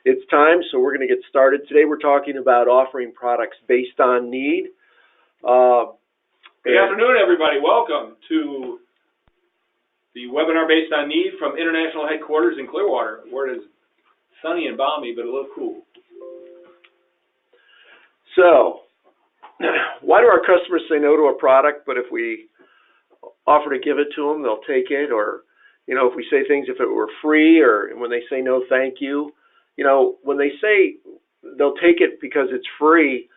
It's time, so we're going to get started. Today we're talking about offering products based on need. Good afternoon, everybody. Welcome to the webinar based on need from International Headquarters in Clearwater, where it is sunny and balmy, but a little cool. So, why do our customers say no to a product, but if we offer to give it to them, they'll take it? Or, if we say things, if it were free, or when they say no, thank you. When they say they'll take it because it's free,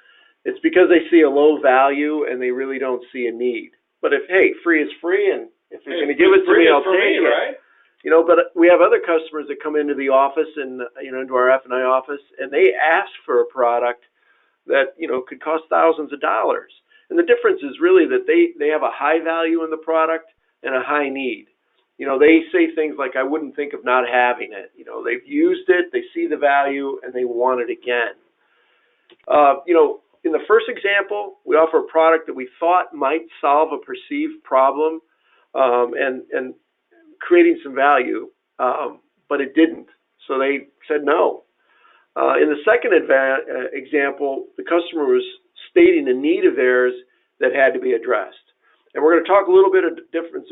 it's because they see a low value and they really don't see a need. But if, hey, free is free, and if you're going to give it to me, I'll take it. Right? But we have other customers that come into the office and, into our F&I office, and they ask for a product that, could cost thousands of dollars. And the difference is really that they have a high value in the product and a high need. They say things like, I wouldn't think of not having it. They've used it, they see the value, and they want it again. In the first example, we offer a product that we thought might solve a perceived problem and creating some value, but it didn't. So they said no. In the second example, the customer was stating a need of theirs that had to be addressed. And we're going to talk a little bit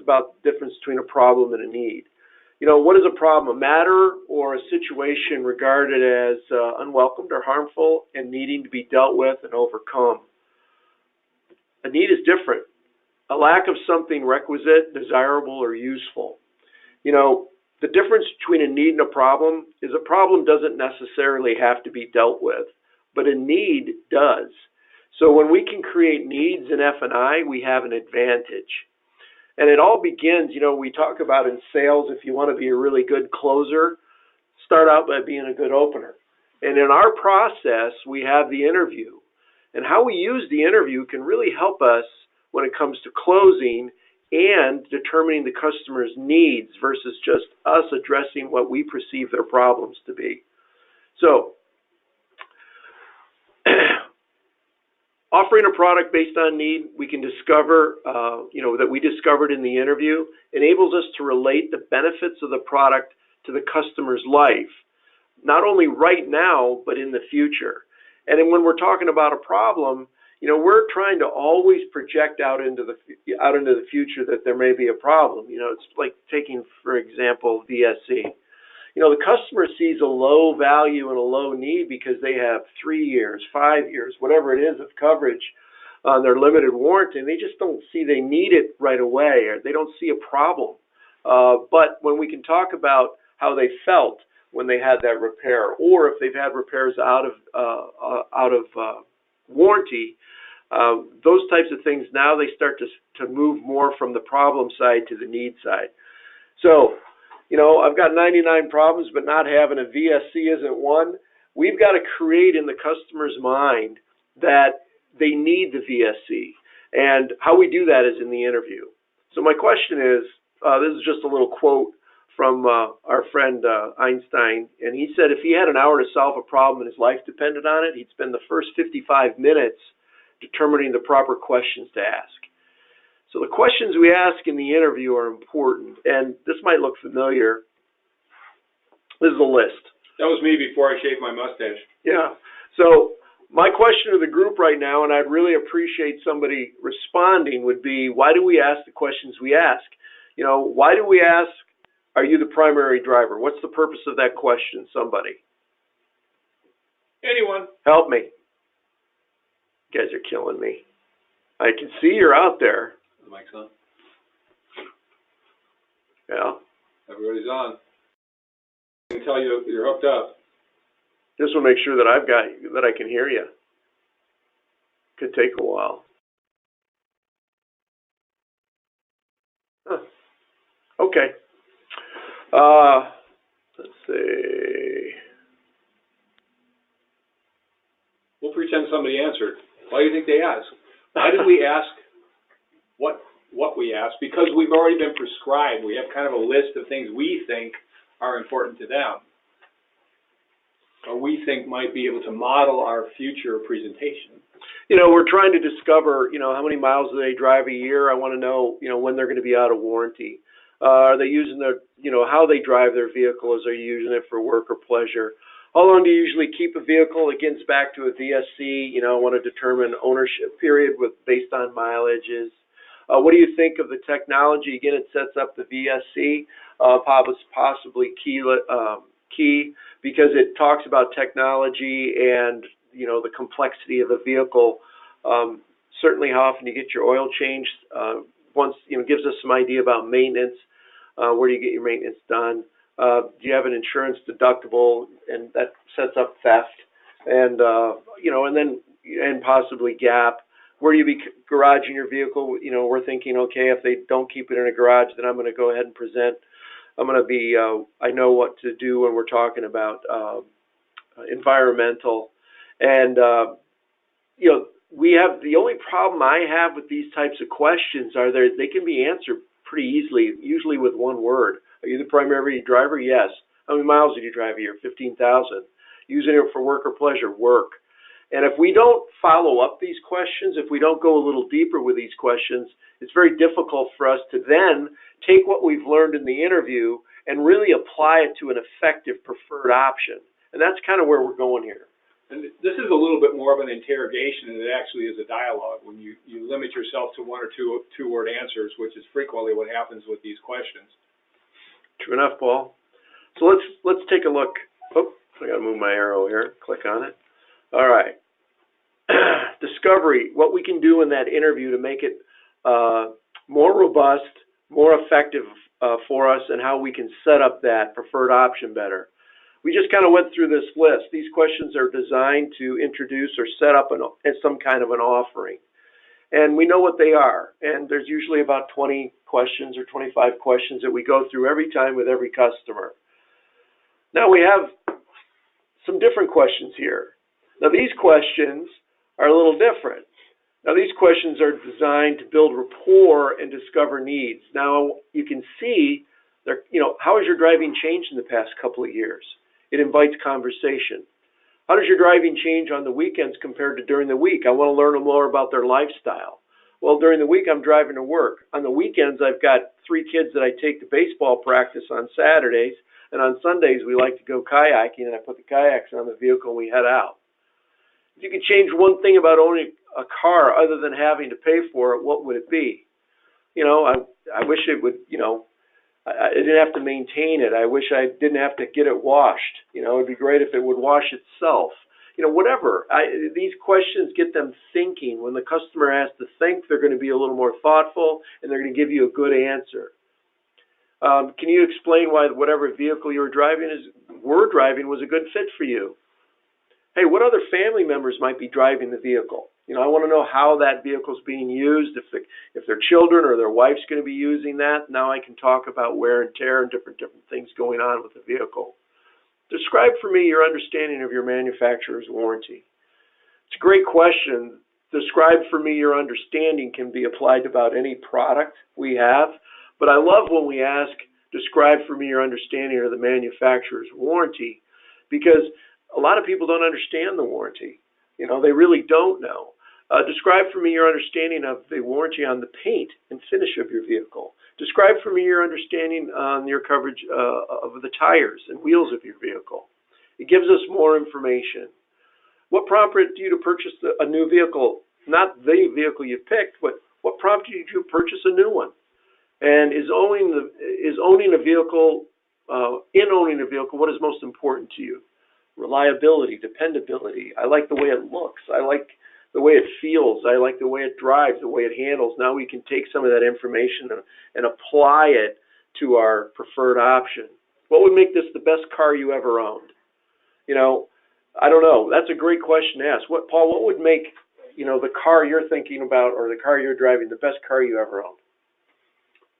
about the difference between a problem and a need. What is a problem? A matter or a situation regarded as unwelcomed or harmful and needing to be dealt with and overcome. A need is different. A lack of something requisite, desirable, or useful. The difference between a need and a problem is a problem doesn't necessarily have to be dealt with, but a need does. So when we can create needs in F&I, we have an advantage. And it all begins, we talk about in sales, if you want to be a really good closer, start out by being a good opener. And in our process, we have the interview. And how we use the interview can really help us when it comes to closing and determining the customer's needs versus just us addressing what we perceive their problems to be. So, offering a product based on need, we can discover, that we discovered in the interview, enables us to relate the benefits of the product to the customer's life, not only right now, but in the future. And then when we're talking about a problem, we're trying to always project out into the future that there may be a problem. It's like taking, for example, VSC. The customer sees a low value and a low need because they have 3 years, 5 years, whatever it is of coverage on their limited warranty, and they just don't see they need it right away, or they don't see a problem. But when we can talk about how they felt when they had that repair, or if they've had repairs out of warranty, those types of things, now they start to move more from the problem side to the need side. So, I've got 99 problems, but not having a VSC isn't one. We've got to create in the customer's mind that they need the VSC. And how we do that is in the interview. So my question is, this is just a little quote from our friend Einstein. And he said if he had an hour to solve a problem and his life depended on it, he'd spend the first 55 minutes determining the proper questions to ask. So the questions we ask in the interview are important, and this might look familiar. This is a list. That was me before I shaved my mustache. Yeah. So my question to the group right now, and I'd really appreciate somebody responding, would be, why do we ask the questions we ask? Why do we ask, are you the primary driver? What's the purpose of that question, somebody? Anyone. Help me. You guys are killing me. I can see you're out there. The mic's on. Yeah. Everybody's on. I can tell you're hooked up. This will make sure that I can hear you. Could take a while. Huh. Okay. Let's see. We'll pretend somebody answered. Why do you think they asked? Why did we ask what we asked? Because we've already been prescribed. We have kind of a list of things we think are important to them, or we think might be able to model our future presentation. We're trying to discover, how many miles do they drive a year. I want to know, when they're going to be out of warranty. Are they using their, how they drive their vehicles? Are you using it for work or pleasure? How long do you usually keep a vehicle? It gets back to a VSC. I want to determine ownership period based on mileages. What do you think of the technology? Again, it sets up the VSC, possibly key because it talks about technology and the complexity of the vehicle. Certainly, how often you get your oil changed. Once gives us some idea about maintenance. Where do you get your maintenance done? Do you have an insurance deductible, and that sets up theft, and and possibly gap. Where do you be garaging your vehicle? We're thinking, okay, if they don't keep it in a garage, then I'm going to go ahead and present. I'm going to be, I know what to do when we're talking about environmental, and we have the only problem I have with these types of questions are they can be answered pretty easily, usually with one word. Are you the primary driver? Yes. How many miles did you drive a year? 15,000. Using it for work or pleasure? Work. And if we don't follow up these questions, if we don't go a little deeper with these questions, it's very difficult for us to then take what we've learned in the interview and really apply it to an effective preferred option. And that's kind of where we're going here. And this is a little bit more of an interrogation than it actually is a dialogue when you limit yourself to one or two-word answers, which is frequently what happens with these questions. True enough, Paul. So let's take a look. Oh, I got to move my arrow here. Click on it. All right. Discovery, what we can do in that interview to make it more robust, more effective for us, and how we can set up that preferred option better. We just kind of went through this list. These questions are designed to introduce or set up some kind of an offering. And we know what they are. And there's usually about 20 questions or 25 questions that we go through every time with every customer. Now we have some different questions here. Now these questions are a little different. Now these questions are designed to build rapport and discover needs. Now you can see, how has your driving changed in the past couple of years? It invites conversation. How does your driving change on the weekends compared to during the week? I want to learn more about their lifestyle. Well, during the week, I'm driving to work. On the weekends, I've got 3 kids that I take to baseball practice on Saturdays, and on Sundays, we like to go kayaking, and I put the kayaks on the vehicle and we head out. If you could change one thing about owning a car other than having to pay for it, what would it be? I wish it would, I didn't have to maintain it. I wish I didn't have to get it washed. It'd be great if it would wash itself. Whatever. These questions get them thinking. When the customer has to think, they're going to be a little more thoughtful, and they're going to give you a good answer. Can you explain why whatever vehicle you were driving was a good fit for you? Hey, what other family members might be driving the vehicle? I want to know how that vehicle is being used, if their children or their wife's going to be using that. Now I can talk about wear and tear and different things going on with the vehicle. Describe for me your understanding of your manufacturer's warranty. It's a great question. Describe for me your understanding can be applied to about any product we have, but I love when we ask, describe for me your understanding of the manufacturer's warranty, because a lot of people don't understand the warranty. They really don't know. Describe for me your understanding of the warranty on the paint and finish of your vehicle. Describe for me your understanding on your coverage of the tires and wheels of your vehicle. It gives us more information. What prompted you to purchase a new vehicle? Not the vehicle you picked, but what prompted you to purchase a new one? And in owning a vehicle, what is most important to you? Reliability, dependability. I like the way it looks. I like the way it feels. I like the way it drives, the way it handles. Now we can take some of that information and apply it to our preferred option. What would make this the best car you ever owned? I don't know. That's a great question to ask. Paul, what would make, the car you're thinking about or the car you're driving the best car you ever owned?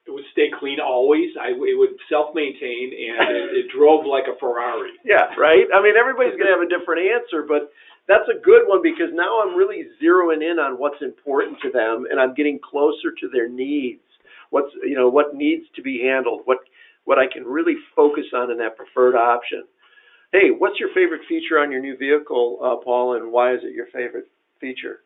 It would stay clean always. It would self-maintain, and it drove like a Ferrari. Yeah, right? Everybody's going to have a different answer, but that's a good one because now I'm really zeroing in on what's important to them, and I'm getting closer to their needs. What needs to be handled, what I can really focus on in that preferred option. Hey, what's your favorite feature on your new vehicle, Paul, and why is it your favorite feature?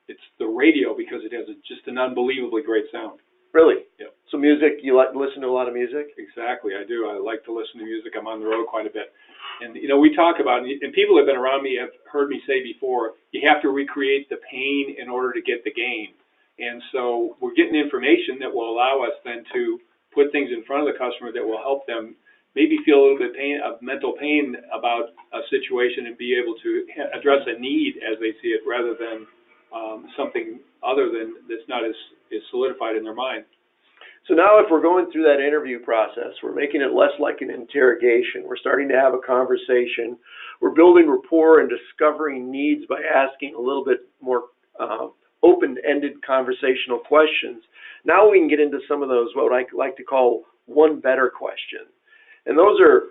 It's the radio because it has just an unbelievably great sound. Really? Yep. So music, you like listen to a lot of music? Exactly, I do. I like to listen to music. I'm on the road quite a bit. And, we talk about, and people have been around me have heard me say before, you have to recreate the pain in order to get the gain. And so we're getting information that will allow us then to put things in front of the customer that will help them maybe feel a little bit of mental pain about a situation and be able to address a need as they see it rather than something other than that's not as solidified in their mind. So now if we're going through that interview process, we're making it less like an interrogation. We're starting to have a conversation. We're building rapport and discovering needs by asking a little bit more open-ended conversational questions. Now we can get into some of those, what I like to call one better questions. And those are,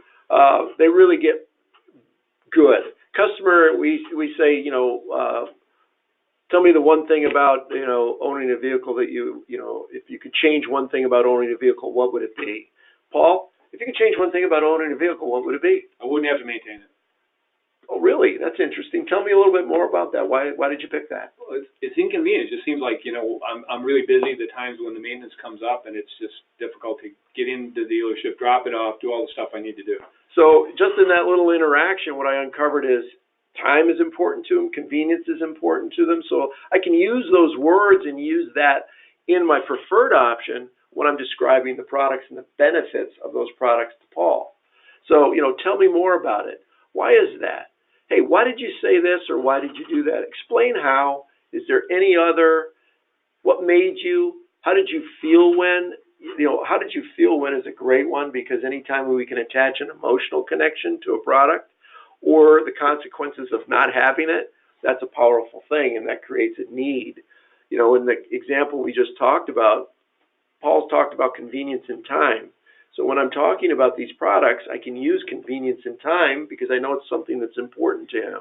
they really get good. Customer, we say, tell me the one thing about, owning a vehicle that if you could change one thing about owning a vehicle, what would it be? Paul, if you could change one thing about owning a vehicle, what would it be? I wouldn't have to maintain it. Oh, really? That's interesting. Tell me a little bit more about that. Why did you pick that? Well, it's inconvenient. It just seems like, I'm really busy the times when the maintenance comes up, and it's just difficult to get into the dealership, drop it off, do all the stuff I need to do. So just in that little interaction, what I uncovered is time is important to them, convenience is important to them. So I can use those words and use that in my preferred option when I'm describing the products and the benefits of those products to Paul. So, tell me more about it. Why is that? Hey, why did you say this or why did you do that? Explain how. Is there any other? What made you? How did you feel when? How did you feel when is a great one, because anytime we can attach an emotional connection to a product or the consequences of not having it, that's a powerful thing, and that creates a need. In the example we just talked about, Paul's talked about convenience and time. So when I'm talking about these products, I can use convenience and time because I know it's something that's important to him.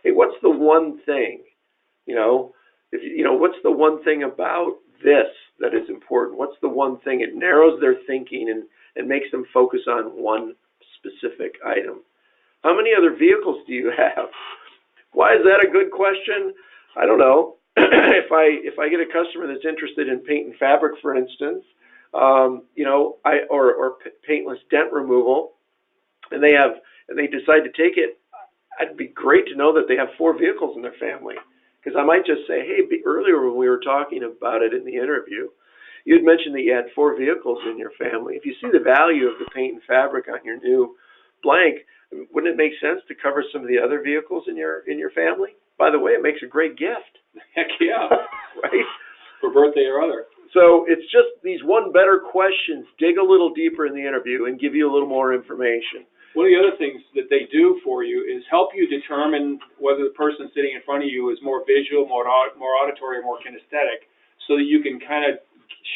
Hey, what's the one thing? What's the one thing about this that is important? What's the one thing? It narrows their thinking and makes them focus on one specific item. How many other vehicles do you have? Why is that a good question? I don't know. If I get a customer that's interested in paint and fabric, for instance, or paintless dent removal, and they decide to take it, it'd be great to know that they have 4 vehicles in their family. Because I might just say, hey, earlier when we were talking about it in the interview, you had mentioned that you had 4 vehicles in your family. If you see the value of the paint and fabric on your new blank, wouldn't it make sense to cover some of the other vehicles in your family? By the way, it makes a great gift. Heck yeah. Right? For birthday or other. So it's just these one better questions, dig a little deeper in the interview and give you a little more information. One of the other things that they do for you is help you determine whether the person sitting in front of you is more visual, more auditory, or more kinesthetic, so that you can kind of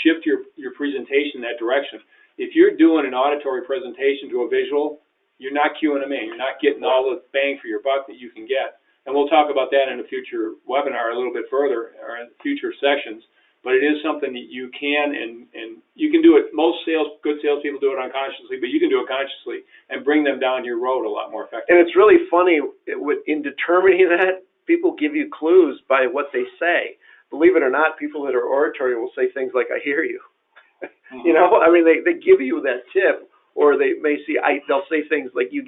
shift your presentation in that direction. If you're doing an auditory presentation to a visual, you're not cueing them in. You're not getting all the bang for your buck that you can get. And we'll talk about that in a future webinar a little bit further, or in future sessions. But it is something that you can, and you can do it. Most good salespeople do it unconsciously, but you can do it consciously and bring them down your road a lot more effectively. And it's really funny, in determining that, people give you clues by what they say. Believe it or not, people that are auditory will say things like, I hear you. Mm-hmm. They give you that tip, or they may see, they'll say things like, you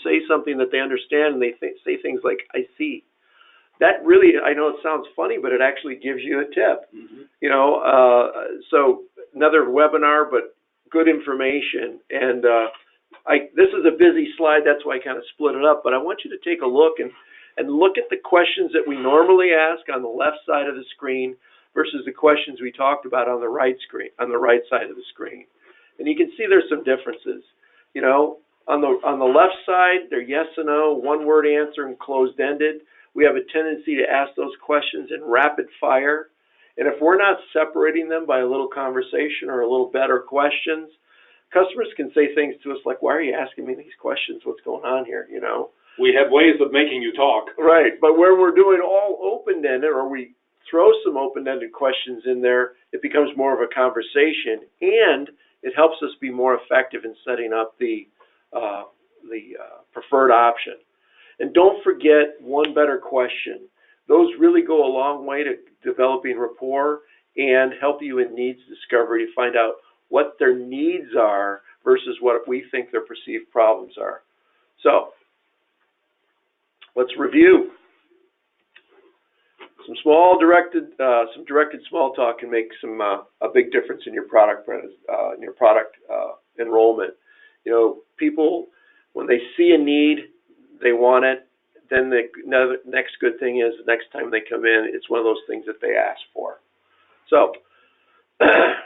say something that they understand, and they say things like, I see. That really, I know it sounds funny, but it actually gives you a tip. Mm-hmm. So another webinar, but good information. And this is a busy slide, that's why I kind of split it up. But I want you to take a look and look at the questions that we normally ask on the left side of the screen versus the questions we talked about on the right side of the screen. And you can see there's some differences. On the left side, they're yes and no, one-word answer and closed-ended. We have a tendency to ask those questions in rapid fire. And if we're not separating them by a little conversation or a little better questions, customers can say things to us like, why are you asking me these questions? What's going on here? We have ways of making you talk. Right. But where we're doing all open-ended, or we throw some open-ended questions in there, it becomes more of a conversation, and it helps us be more effective in setting up the preferred option. And don't forget one better question. Those really go a long way to developing rapport and help you in needs discovery to find out what their needs are versus what we think their perceived problems are. So, let's review. Some directed small talk can make a big difference in your product enrollment. You know, people, when they see a need, they want it. Then the next good thing is the next time they come in, it's one of those things that they ask for. So, to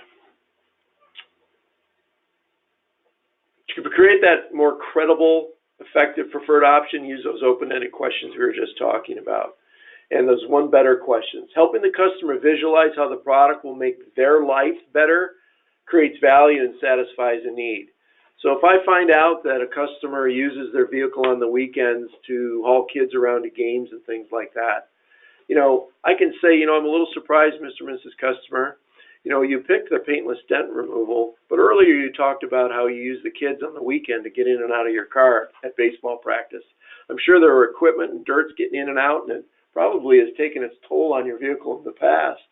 create that more credible, effective preferred option, use those open-ended questions we were just talking about. And those one better questions. Helping the customer visualize how the product will make their life better creates value and satisfies a need. So if I find out that a customer uses their vehicle on the weekends to haul kids around to games and things like that, you know, I can say, you know, I'm a little surprised, Mr. and Mrs. Customer. You know, you picked the paintless dent removal, but earlier you talked about how you use the kids on the weekend to get in and out of your car at baseball practice. I'm sure there were equipment and dirts getting in and out, and it probably has taken its toll on your vehicle in the past.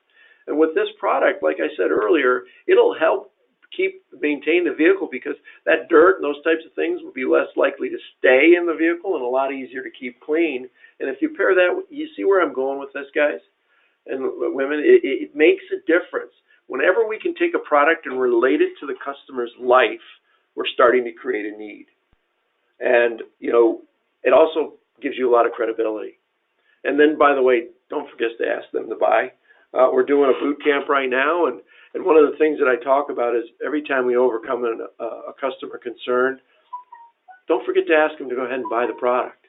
And with this product, like I said earlier, it'll help maintain the vehicle because that dirt and those types of things will be less likely to stay in the vehicle and a lot easier to keep clean. And if you pair that, you see where I'm going with this, guys and women, it makes a difference. Whenever we can take a product and relate it to the customer's life, we're starting to create a need. And, you know, it also gives you a lot of credibility. And then, by the way, don't forget to ask them to buy. We're doing a boot camp right now, and one of the things that I talk about is every time we overcome a customer concern, don't forget to ask them to go ahead and buy the product.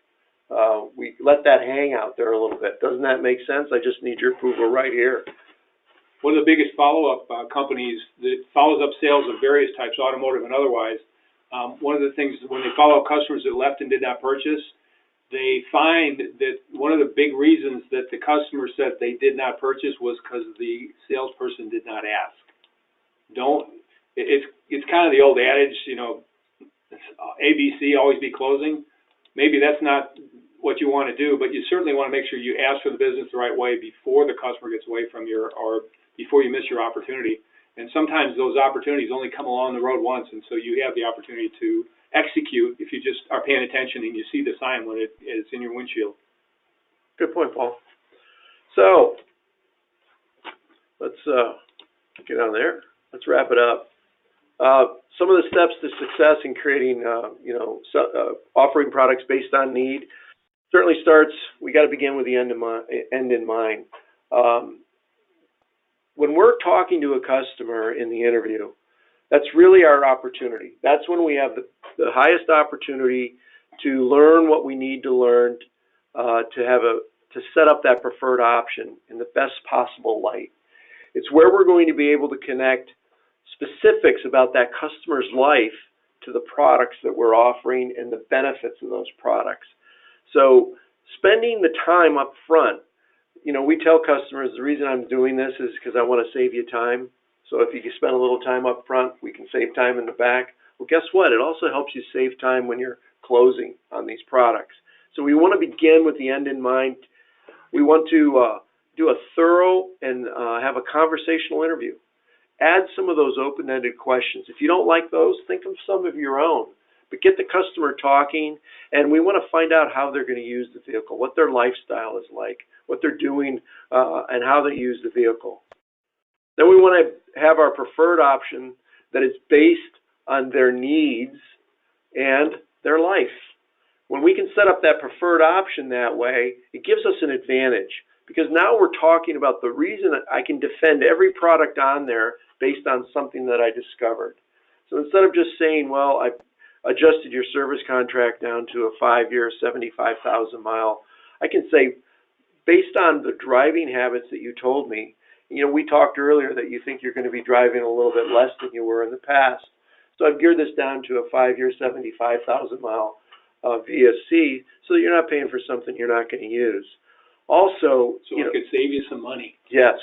We let that hang out there a little bit. Doesn't that make sense? I just need your approval right here. One of the biggest follow-up companies that follows up sales of various types, automotive and otherwise, one of the things when they follow up customers that left and did not purchase, they find that one of the big reasons that the customer said they did not purchase was because the salesperson did not ask. It's kind of the old adage, you know, ABC, always be closing. Maybe that's not what you want to do, but you certainly want to make sure you ask for the business the right way before the customer gets away from you or before you miss your opportunity. And sometimes those opportunities only come along the road once, and so you have the opportunity to execute if you just are paying attention and you see the sign when it's in your windshield. Good point, Paul. So let's get on there. Let's wrap it up. Some of the steps to success in creating, offering products based on need certainly starts. We got to begin with the end in mind. When we're talking to a customer in the interview, that's really our opportunity. That's when we have the highest opportunity to learn what we need to learn to set up that preferred option in the best possible light. It's where we're going to be able to connect specifics about that customer's life to the products that we're offering and the benefits of those products. So spending the time up front, you know, we tell customers the reason I'm doing this is because I want to save you time. So if you can spend a little time up front, we can save time in the back. Well, guess what? It also helps you save time when you're closing on these products. So we want to begin with the end in mind. We want to do a thorough and have a conversational interview. Add some of those open-ended questions. If you don't like those, think of some of your own. But get the customer talking, and we want to find out how they're going to use the vehicle, what their lifestyle is like, what they're doing, and how they use the vehicle. Then we want to have our preferred option that is based on their needs and their life. When we can set up that preferred option that way, it gives us an advantage because now we're talking about the reason that I can defend every product on there based on something that I discovered. So instead of just saying, well, I've adjusted your service contract down to a 5-year, 75,000 mile, I can say, based on the driving habits that you told me, you know, we talked earlier that you think you're going to be driving a little bit less than you were in the past. So I've geared this down to a 5-year, 75,000 mile VSC so that you're not paying for something you're not going to use. Also, so it could save you some money. Yes.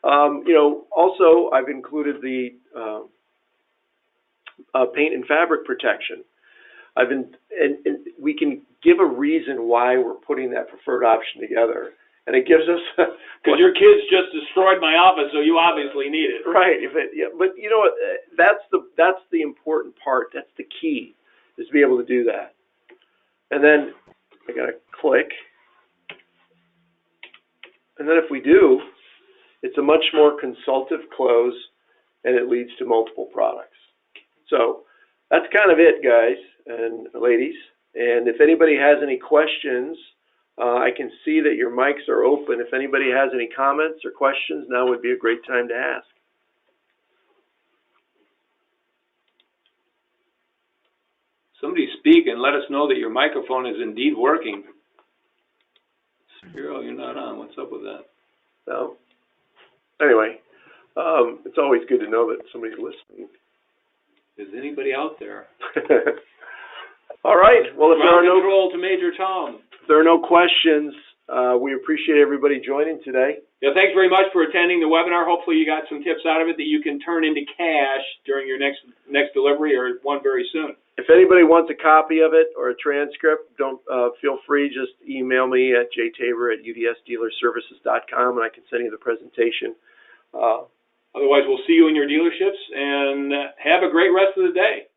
Also I've included the paint and fabric protection. And we can give a reason why we're putting that preferred option together. and it gives us because your kids just destroyed my office, so you obviously need it. Right. Yeah, but you know what? That's the important part. That's the key, is to be able to do that. And then I gotta click, and then if we do, it's a much more consultative close, and it leads to multiple products. So that's kind of it, guys and ladies. And if anybody has any questions, I can see that your mics are open. If anybody has any comments or questions, now would be a great time to ask. Somebody speak and let us know that your microphone is indeed working. Spiro, you're not on. What's up with that? No. Anyway, it's always good to know that somebody's listening. Is anybody out there? All right. Well, if there are no questions, we appreciate everybody joining today. Yeah, thanks very much for attending the webinar. Hopefully you got some tips out of it that you can turn into cash during your next delivery or one very soon. If anybody wants a copy of it or a transcript, don't feel free. Just email me at jtabor@udsdealerservices.com, and I can send you the presentation. Otherwise, we'll see you in your dealerships, and have a great rest of the day.